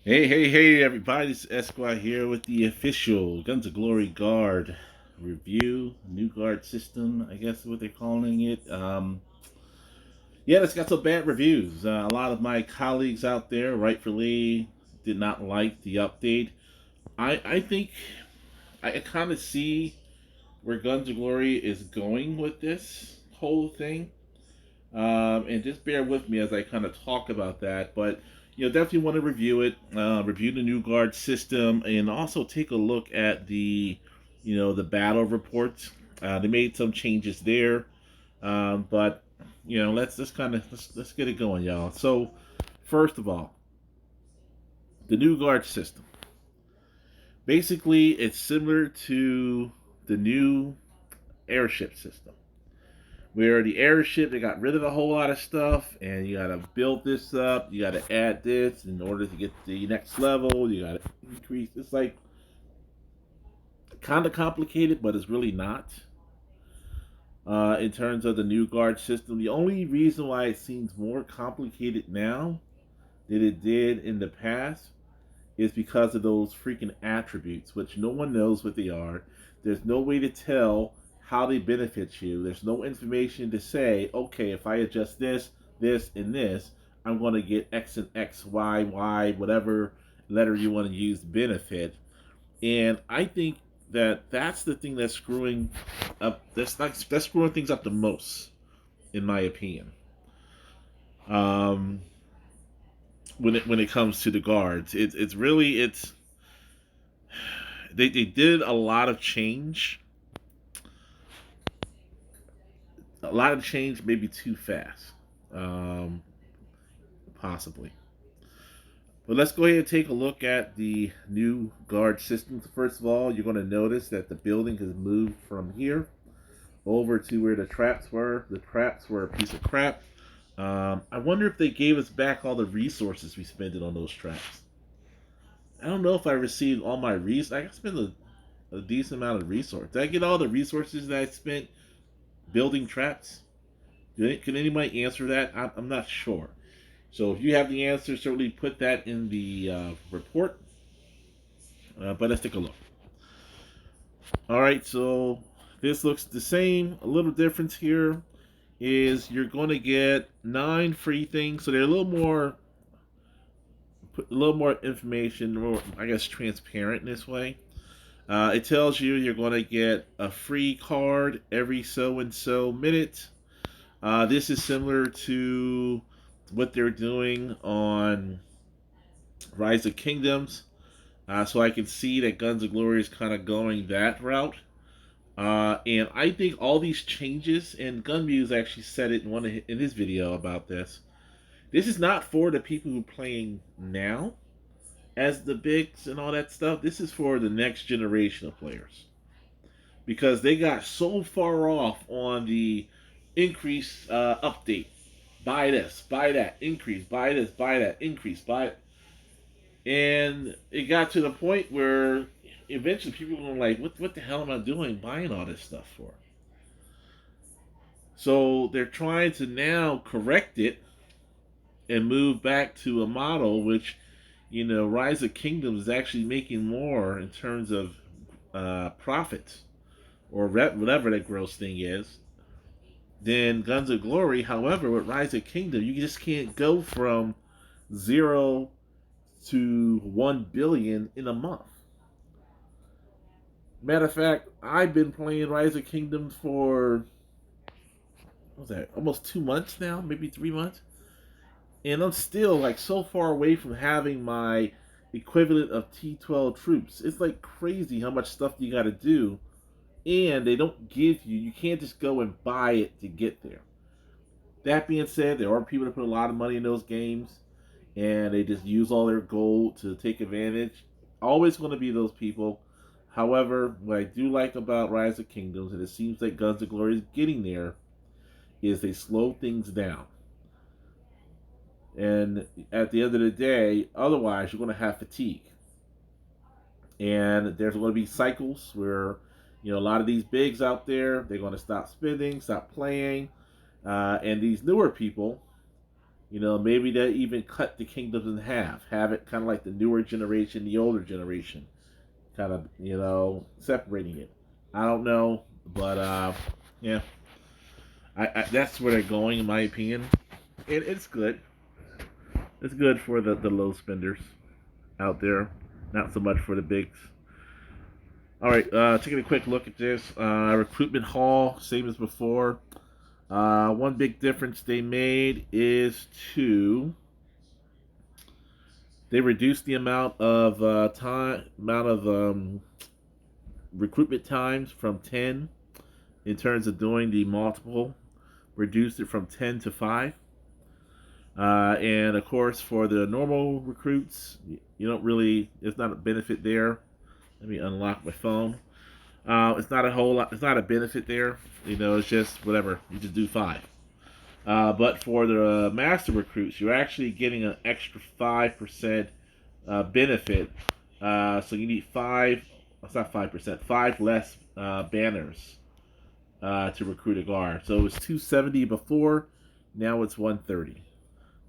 Hey, everybody. It's Esqua here with the official Guns of Glory Guard review. New guard system, I guess is what they're calling it. Yeah, it's got some bad reviews. A lot of my colleagues out there, rightfully, did not like the update. I think I kind of see where Guns of Glory is going with this whole thing. And just bear with me as I kind of talk about that. But definitely want to review it, review the new guard system, and also take a look at the battle reports. They made some changes there, but let's kind of let's get it going, y'all. So, first of all, the new guard system. Basically, it's similar to the new airship system where the airship they got rid of a whole lot of stuff and you gotta build this up, you gotta add this in order to get to the next level, you gotta increase. It's like kind of complicated, but it's really not. In terms of the new guard system, the only reason why it seems more complicated now than it did in the past is because of those freaking attributes, which no one knows what they are. There's no way to tell how they benefit you. There's no information to say, okay, if I adjust this, this, and this, I'm going to get X and X, Y, Y, whatever letter you want to use benefit. And I think that that's the thing that's screwing up. That's screwing things up the most, in my opinion. Um, when it comes to the guards, it's really they did a lot of change maybe too fast, um, possibly. But let's go ahead and take a look at the new guard system. First of all, you're going to notice that the building has moved from here over to where the traps were. The traps were a piece of crap. I wonder if they gave us back all the resources we spent on those traps. I don't know if I received all my resources. I spent a decent amount of resources. Did I get all the resources that I spent building traps? Can anybody answer that? I'm not sure. So if you have the answer, certainly put that in the report. But let's take a look. All right, so this looks the same. A little difference here is you're going to get 9 free things, so they're a little more information, more I guess transparent in this way. It tells you you're going to get a free card every so and so minute. This is similar to what they're doing on Rise of Kingdoms. So I can see that Guns of Glory is kind of going that route. And I think all these changes, and Gunmuse actually said it in his video about this. This is not for the people who are playing now as the bigs and all that stuff. This is for the next generation of players because they got so far off on the increase update. Buy this, buy that, increase, buy this, buy that, increase, buy it. And it got to the point where eventually people were like, what the hell am I doing buying all this stuff for? So they're trying to now correct it and move back to a model which, Rise of Kingdoms is actually making more in terms of profits or whatever that gross thing is than Guns of Glory. However, with Rise of Kingdom, you just can't go from 0 to 1 billion in a month. Matter of fact, I've been playing Rise of Kingdoms for what's that? Almost 2 months now, maybe 3 months, and I'm still like so far away from having my equivalent of T12 troops. It's like crazy how much stuff you got to do, and they don't give you. You can't just go and buy it to get there. That being said, there are people that put a lot of money in those games, and they just use all their gold to take advantage. Always going to be those people. However, what I do like about Rise of Kingdoms, and it seems like Guns of Glory is getting there, is they slow things down. And at the end of the day, otherwise you're going to have fatigue. And there's going to be cycles where, a lot of these bigs out there, they're going to stop spending, stop playing. And these newer people, You know, maybe they even cut the kingdoms in half, have it kind of like the newer generation, the older generation, kind of, you know, separating it. I don't know, but yeah, that's where they're going, in my opinion. It's good. It's good for the low spenders out there, not so much for the bigs. All right, taking a quick look at this recruitment haul, same as before. One big difference they made is they reduced the amount of recruitment times from 10 in terms of doing the multiple, reduced it from 10 to 5. And of course, for the normal recruits, you don't really, it's not a benefit there. Let me unlock my phone. It's not a whole lot, it's not a benefit there. You know, it's just whatever, you just do 5. But for the master recruits, you're actually getting an extra 5% benefit. So you need 5, it's not 5%, 5 less banners to recruit a guard. So it was 270 before, now it's 130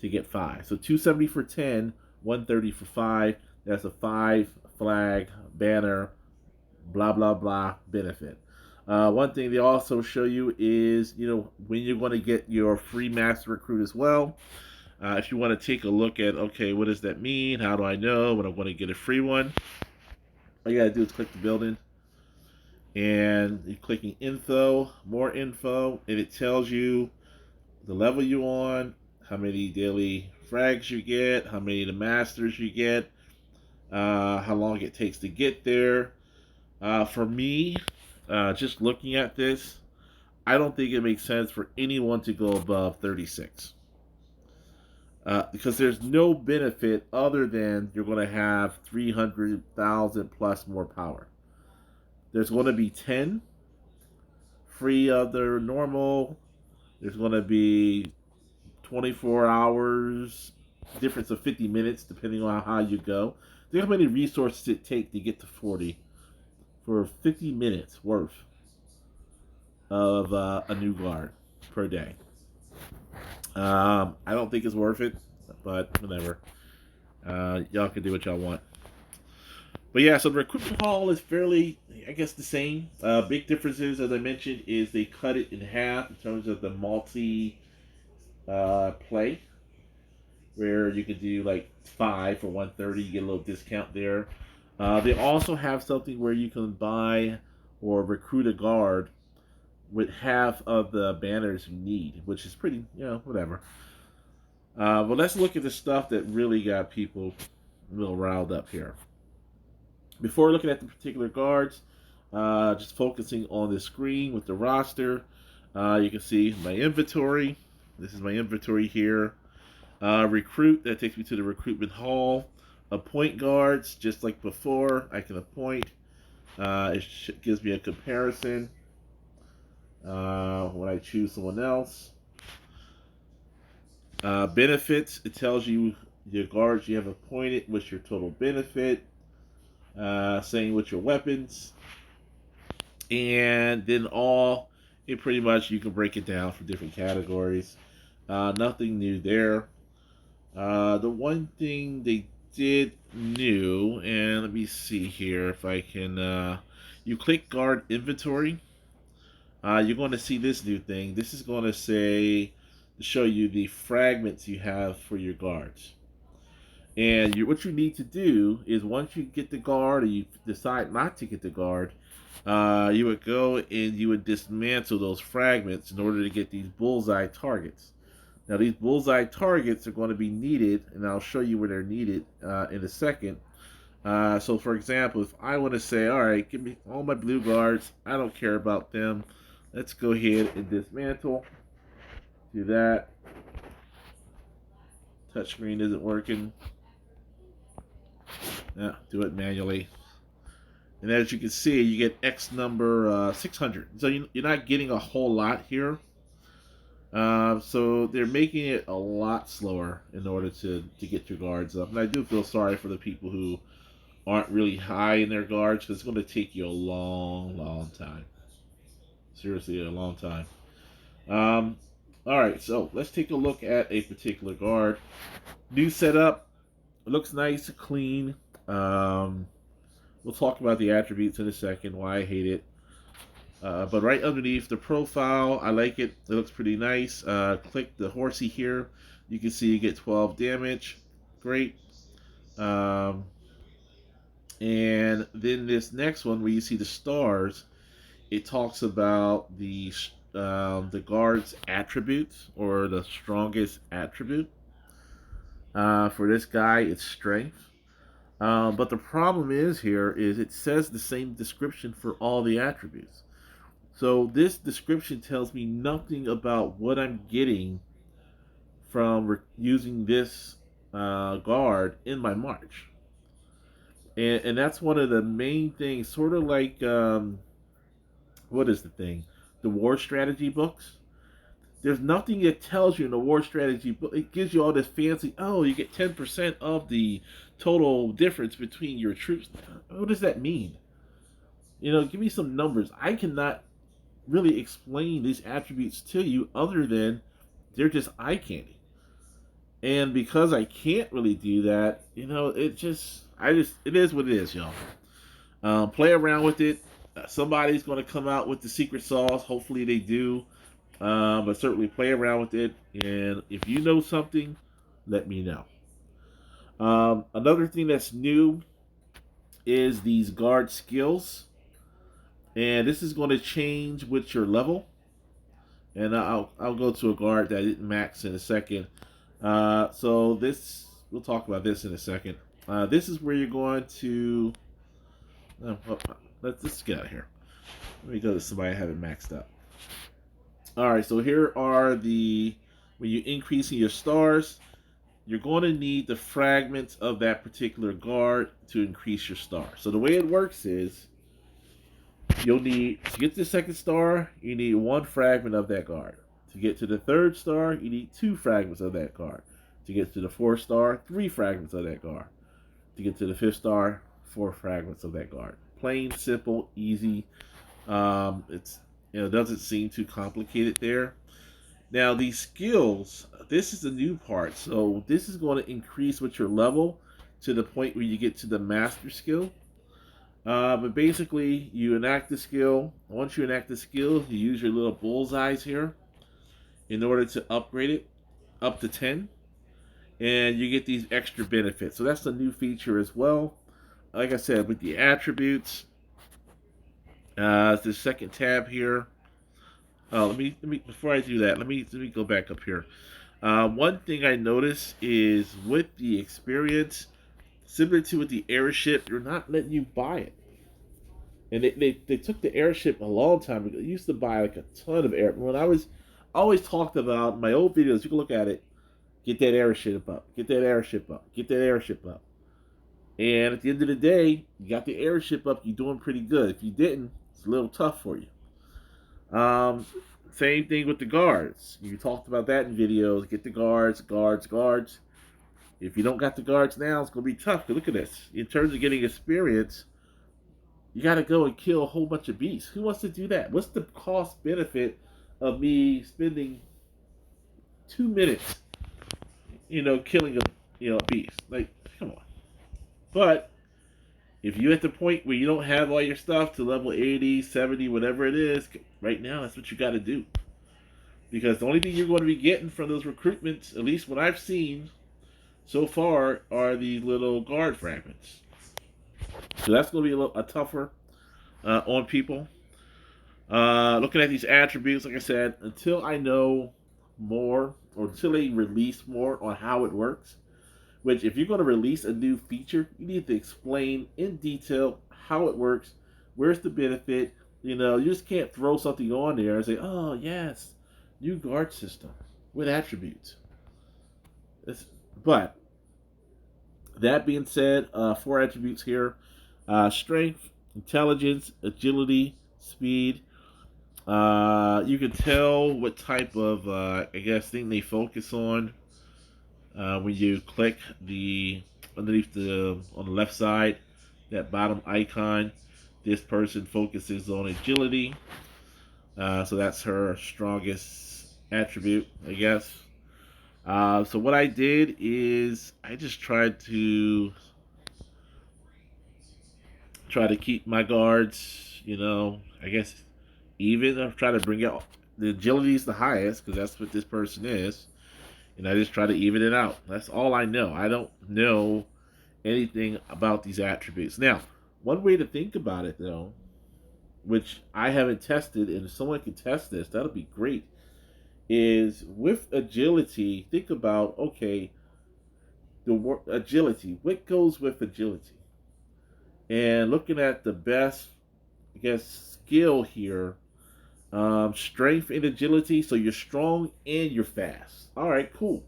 to get 5. So 270 for 10, 130 for 5. That's a 5 flag banner, blah blah blah benefit. One thing they also show you is, you know, when you're going to get your free master recruit as well. If you want to take a look at, okay, what does that mean? How do I know when I'm going to get a free one? All you got to do is click the building, and you're clicking info, more info, and it tells you the level you're on, how many daily frags you get, how many of the masters you get, how long it takes to get there. For me, just looking at this, I don't think it makes sense for anyone to go above 36. Because there's no benefit other than you're going to have 300,000 plus more power. There's going to be 10 free of the normal. There's going to be 24 hours, difference of 50 minutes depending on how you go. Think how many resources it takes to get to 40 for 50 minutes worth of a new guard per day. I don't think it's worth it, but whatever. Y'all can do what y'all want. But yeah, so the recruitment haul is fairly, I guess, the same. Big differences, as I mentioned, is they cut it in half in terms of the multi play, where you could do like 5 for 130, you get a little discount there. They also have something where you can buy or recruit a guard with half of the banners you need, which is pretty, you know, whatever. But let's look at the stuff that really got people a little riled up here. Before looking at the particular guards, just focusing on the screen with the roster, you can see my inventory. This is my inventory here. Recruit, that takes me to the recruitment hall. Appoint guards, just like before, I can appoint. It gives me a comparison when I choose someone else. Benefits, it tells you your guards you have appointed, what's your total benefit, saying what your weapons, and then it pretty much you can break it down for different categories. Nothing new there. The one thing they did new, and let me see here if I can, you click guard inventory, you're going to see this new thing. This is going to show you the fragments you have for your guards. And what you need to do is once you get the guard or you decide not to get the guard, you would go and you would dismantle those fragments in order to get these bullseye targets. Now these bullseye targets are going to be needed, and I'll show you where they're needed in a second. So for example, if I want to say, all right, give me all my blue guards, I don't care about them. Let's go ahead and dismantle. Do that. Touchscreen isn't working. Yeah, do it manually. And as you can see, you get X number 600. So you're not getting a whole lot here. So they're making it a lot slower in order to get your guards up. And I do feel sorry for the people who aren't really high in their guards, because it's going to take you a long, long time. Seriously, a long time. All right, so let's take a look at a particular guard. New setup. It looks nice, clean. Um, we'll talk about the attributes in a second, why I hate it. But right underneath the profile, I like it. It looks pretty nice. Click the horsey here. You can see you get 12 damage. Great. Um, and then this next one where you see the stars, it talks about the guard's attributes or the strongest attribute. For this guy, it's strength. But the problem is here is it says the same description for all the attributes. So this description tells me nothing about what I'm getting from using this guard in my march. And that's one of the main things, sort of like, what is the thing? The war strategy books. There's nothing that tells you in the war strategy book. It gives you all this fancy, oh, you get 10% of the total difference between your troops. What does that mean? Give me some numbers. I cannot really explain these attributes to you other than they're just eye candy. And because I can't really do that, it is what it is, y'all. Play around with it. Somebody's going to come out with the secret sauce. Hopefully they do. But certainly play around with it. And if you know something, let me know. Another thing that's new is these guard skills. And this is going to change with your level. And I'll go to a guard that didn't max in a second. So we'll talk about this in a second. This is where you're going to. Let's get out of here. Let me go to somebody I haven't maxed up. All right, so here are when you increasing your stars, you're going to need the fragments of that particular guard to increase your star. So the way it works is you'll need, to get to the second star, you need one fragment of that guard. To get to the third star, you need 2 fragments of that guard. To get to the 4th star, 3 fragments of that guard. To get to the 5th star, 4 fragments of that guard. Plain, simple, easy. It doesn't seem too complicated there. Now these skills, this is the new part. So this is going to increase with your level to the point where you get to the master skill. But basically, you enact the skill. Once you enact the skill, you use your little bullseyes here in order to upgrade it up to 10. And you get these extra benefits. So that's the new feature as well. Like I said, with the attributes, the second tab here. Let me before I do that, let me go back up here. One thing I noticed is with the experience, similar to with the airship, you're not letting you buy it. And they took the airship a long time ago. They used to buy like a ton of air. When I always talked about my old videos, you can look at it. Get that airship up. Get that airship up. Get that airship up. And at the end of the day, you got the airship up, you're doing pretty good. If you didn't, it's a little tough for you. Same thing with the guards. You talked about that in videos. Get the guards. If you don't got the guards now, it's going to be tough. Look at this. In terms of getting experience, you got to go and kill a whole bunch of beasts. Who wants to do that? What's the cost benefit of me spending 2 minutes, killing a beast? Like, come on. But if you're at the point where you don't have all your stuff to level 80, 70, whatever it is, right now, that's what you got to do. Because the only thing you're going to be getting from those recruitments, at least what I've seen so far, are these little guard fragments. So that's going to be a tougher on people. Looking at these attributes, like I said, until I know more, or until they release more on how it works, which if you're going to release a new feature, you need to explain in detail how it works, where's the benefit. You just can't throw something on there and say, oh, yes, new guard system with attributes. But that being said, 4 attributes here. Strength, intelligence, agility, speed. You can tell what type of, thing they focus on. When you click underneath on the left side, that bottom icon, this person focuses on agility. So that's her strongest attribute, I guess. So what I did is I just try to keep my guards, I guess even. I try to bring out the agility is the highest because that's what this person is, and I just try to even it out. That's all I know. I don't know anything about these attributes. Now, one way to think about it though, which I haven't tested, and if someone can test this, that'll be great. Is with agility, think about okay, agility. What goes with agility? And looking at the best, I guess, skill here, strength and agility. So you're strong and you're fast. All right, cool.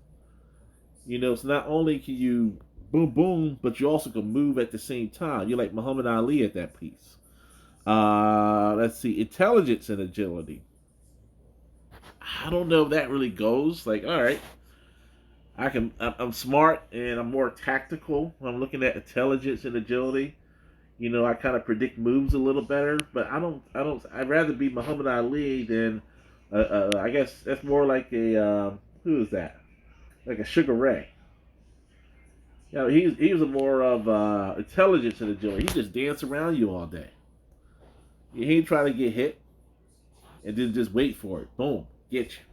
So not only can you boom boom, but you also can move at the same time. You're like Muhammad Ali at that piece. Let's see, intelligence and agility. I don't know if that really goes. Like, all right, I'm smart and I'm more tactical when I'm looking at intelligence and agility. I kind of predict moves a little better, but I'd rather be Muhammad Ali than, I guess that's more like who is that? Like a Sugar Ray. He was a more of intelligence and agility. He just dance around you all day. He ain't trying to get hit and then just wait for it. Boom, get you.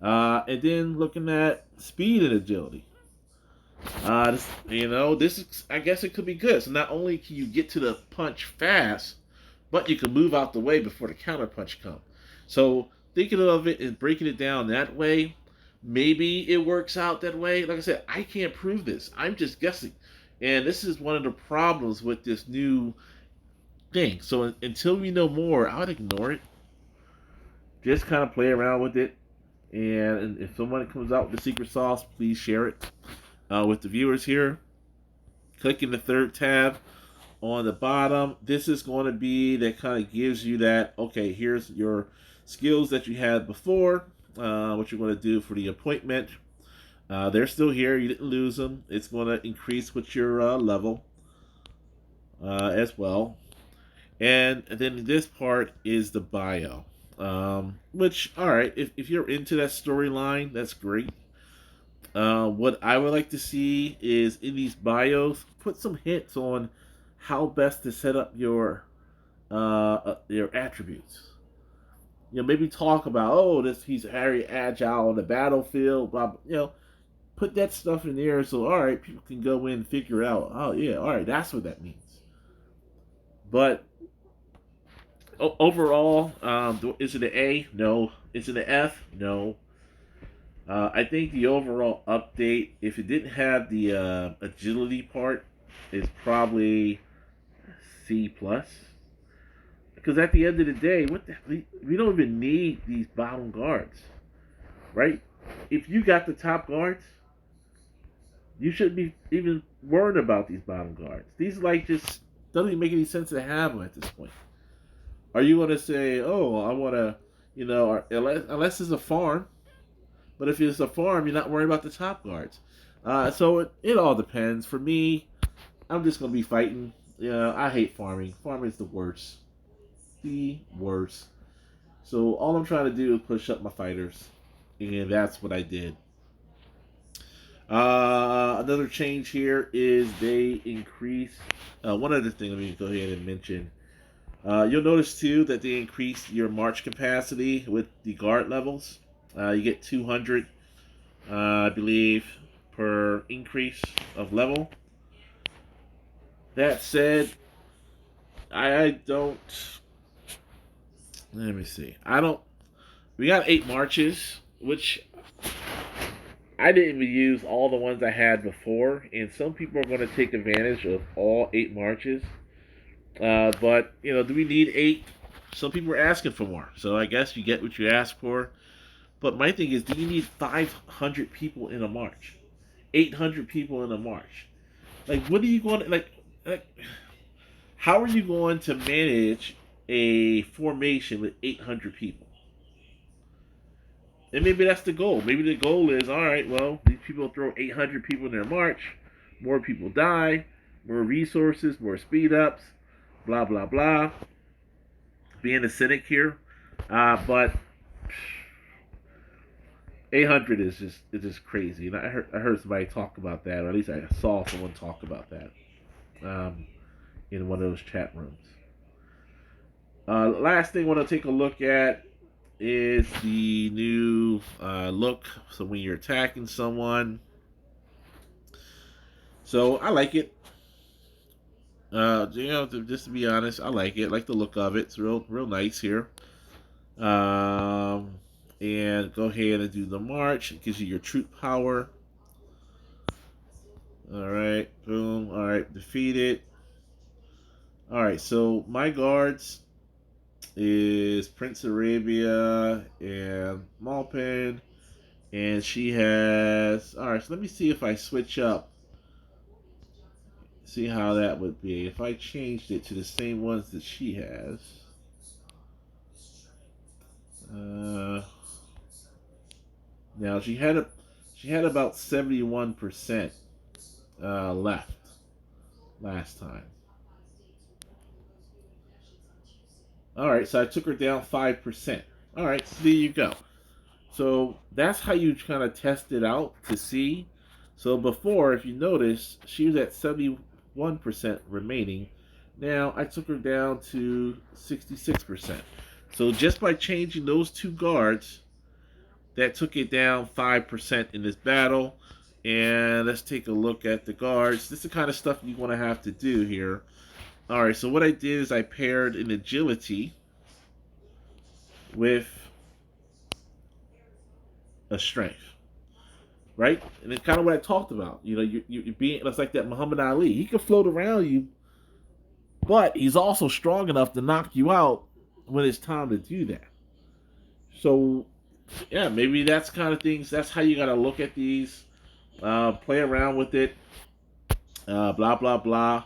And then looking at speed and agility. This is, I guess it could be good. So not only can you get to the punch fast, but you can move out the way before the counter punch comes. So thinking of it and breaking it down that way, maybe it works out that way. Like I said, I can't prove this. I'm just guessing. And this is one of the problems with this new thing. So until we know more, I would ignore it. Just kind of play around with it. And if someone comes out with the secret sauce, please share it with the viewers here. Clicking the third tab on the bottom, this is going to be that kind of gives you that, okay, here's your skills that you had before, what you're going to do for the appointment. They're still here. You didn't lose them. It's going to increase with your level as well. And then this part is the bio. Which, all right, if you're into that storyline, that's great. What I would like to see is in these bios, put some hints on how best to set up your attributes. Maybe talk about he's very agile on the battlefield. Blah, blah, put that stuff in there so all right, people can go in and figure out. Oh yeah, all right, that's what that means. But overall, is it an A? No. Is it an F? No. I think the overall update, if it didn't have the agility part, is probably C plus. Because at the end of the day, we don't even need these bottom guards, right? If you got the top guards, you shouldn't be even worried about these bottom guards. These just doesn't even make any sense to have them at this point. Are you going to say, oh, I want to, unless it's a farm, but if it's a farm, you're not worried about the top guards. So it all depends. For me, I'm just going to be fighting. I hate farming. Farming is the worst. The worst. So all I'm trying to do is push up my fighters. And that's what I did. Another change here is they increase. One other thing let me go ahead and mention. You'll notice too that they increase your march capacity with the guard levels. You get 200, I believe, per increase of level. That said, I don't. Let me see. We got 8 marches, which I didn't even use all the ones I had before, and some people are going to take advantage of all 8 marches. But do we need 8? Some people are asking for more, so I guess you get what you ask for. But my thing is, do you need 500 people in a march? 800 people in a march? Like, what are you going to, like how are you going to manage a formation with 800 people? And maybe that's the goal. Maybe the goal is, all right, well, these people throw 800 people in their march, more people die, more resources, more speed ups, blah, blah, blah. Being a cynic here. But 800 is just crazy. And I heard somebody talk about that, or at least I saw someone talk about that in one of those chat rooms. Last thing I want to take a look at is the new look. So when you're attacking someone, so I like it. Just to be honest, I like it. I like the look of it. It's real nice here. Um, and go ahead and do the march. It gives you your troop power. All right, boom. All right, defeated. All right, so my guards is Prince Arabia and Malpin, and she has. All right, so let me see if I switch up. See how that would be if I changed it to the same ones that she has. Now she had about 71% left last time. All right, so I took her down 5%. All right, so there you go. So that's how you kind of test it out to see. So before, if you notice, she was at 71% remaining. Now I took her down to 66%. So just by changing those two guards, that took it down 5% in this battle. And let's take a look at the guards. This is the kind of stuff you want to have to do here. All right, so what I did is I paired an agility with a strength, right? And it's kind of what I talked about. You know, you're being, it's like that Muhammad Ali. He can float around you, but he's also strong enough to knock you out when it's time to do that. So, yeah, maybe that's kind of things. That's how you got to look at these. Play around with it. Blah blah blah.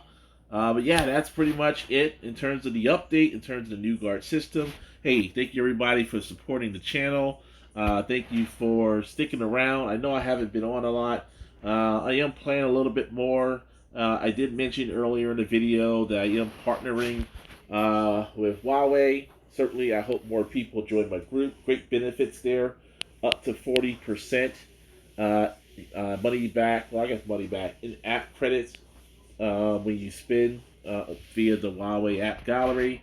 But yeah, that's pretty much it in terms of the update, in terms of the new guard system. Hey, thank you everybody for supporting the channel. Thank you for sticking around. I know I haven't been on a lot. I am playing a little bit more. I did mention earlier in the video that I am partnering with Huawei. Certainly, I hope more people join my group. Great benefits there, up to 40% money back. Well, I guess money back in app credits when you spend via the Huawei app gallery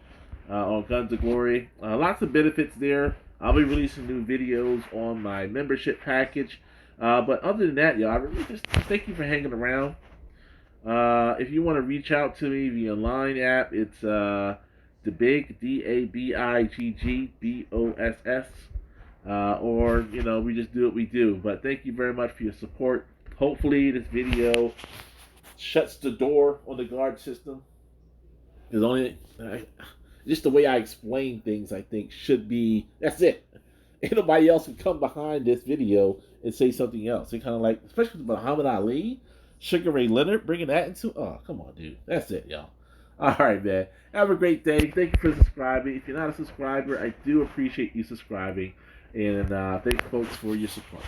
on Guns of Glory. Lots of benefits there. I'll be releasing new videos on my membership package. But other than that, y'all, I really just thank you for hanging around. If you want to reach out to me via Line app, it's DABIGG, DABIGGBOSS. Or, you know, we just do what we do. But thank you very much for your support. Hopefully this video shuts the door on the guard system. Because just the way I explain things, I think, should be, that's it. Ain't nobody else can come behind this video and say something else. It kind of like, especially with Muhammad Ali, Sugar Ray Leonard, bringing that into, oh, come on, dude. That's it, y'all. All right, man. Have a great day. Thank you for subscribing. If you're not a subscriber, I do appreciate you subscribing. And thank you, folks, for your support.